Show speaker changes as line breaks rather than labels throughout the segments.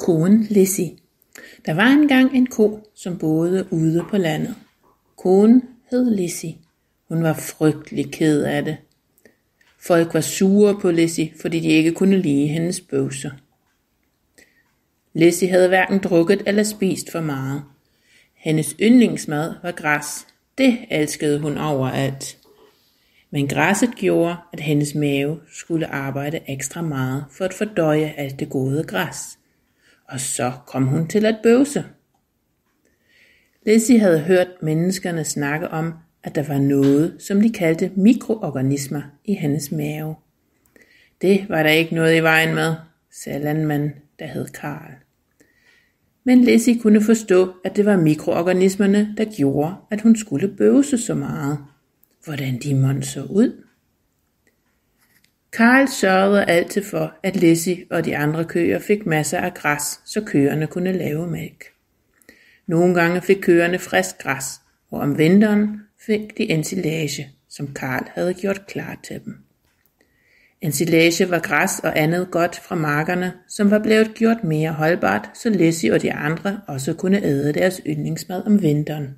Koen Lizzie. Der var engang en ko, som boede ude på landet. Koen hed Lizzie. Hun var frygtelig ked af det. Folk var sure på Lizzie, fordi de ikke kunne lide hendes bøvser. Lizzie havde hverken drukket eller spist for meget. Hendes yndlingsmad var græs. Det elskede hun overalt. Men græsset gjorde, at hendes mave skulle arbejde ekstra meget for at fordøje alt det gode græs. Og så kom hun til at bøvse. Lizzie havde hørt menneskerne snakke om, at der var noget, som de kaldte mikroorganismer i hendes mave. Det var der ikke noget i vejen med, sagde landmanden, der hed Karl. Men Lizzie kunne forstå, at det var mikroorganismerne, der gjorde, at hun skulle bøvse så meget. Hvordan de måtte så ud. Karl sørgede altid for, at Lizzie og de andre køer fik masser af græs, så køerne kunne lave mælk. Nogle gange fik køerne frisk græs, og om vinteren fik de ensilage, som Karl havde gjort klar til dem. Ensilage var græs og andet godt fra markerne, som var blevet gjort mere holdbart, så Lizzie og de andre også kunne æde deres yndlingsmad om vinteren.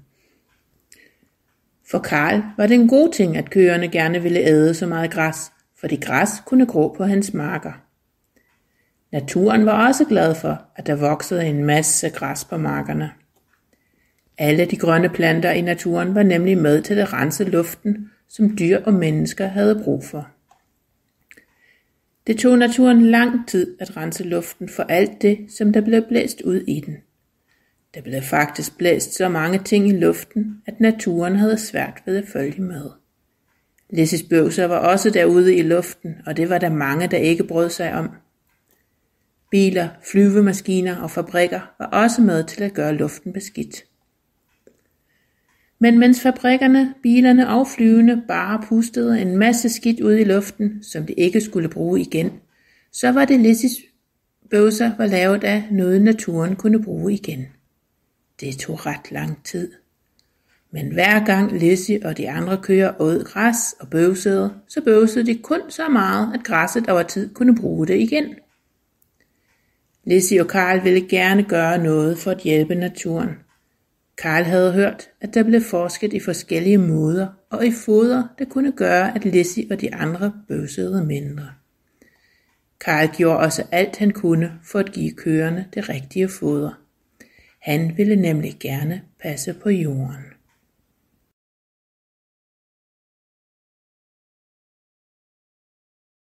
For Karl var det en god ting, at køerne gerne ville æde så meget græs, fordi græs kunne gro på hans marker. Naturen var også glad for, at der voksede en masse græs på markerne. Alle de grønne planter i naturen var nemlig med til at rense luften, som dyr og mennesker havde brug for. Det tog naturen lang tid at rense luften for alt det, som der blev blæst ud i den. Der blev faktisk blæst så mange ting i luften, at naturen havde svært ved at følge med. Lizzies bøvser var også derude i luften, og det var der mange, der ikke brød sig om. Biler, flyvemaskiner og fabrikker var også med til at gøre luften beskidt. Men mens fabrikkerne, bilerne og flyvene bare pustede en masse skidt ud i luften, som de ikke skulle bruge igen, så var det Lizzies bøvser var lavet af noget naturen kunne bruge igen. Det tog ret lang tid. Men hver gang Lizzie og de andre køer åd græs og bøvsede, så bøvsede de kun så meget, at græsset over tid kunne bruge det igen. Lizzie og Karl ville gerne gøre noget for at hjælpe naturen. Karl havde hørt, at der blev forsket i forskellige måder og i foder, der kunne gøre, at Lizzie og de andre bøvsede mindre. Karl gjorde også alt han kunne for at give køerne det rigtige foder. Han ville nemlig gerne passe på jorden.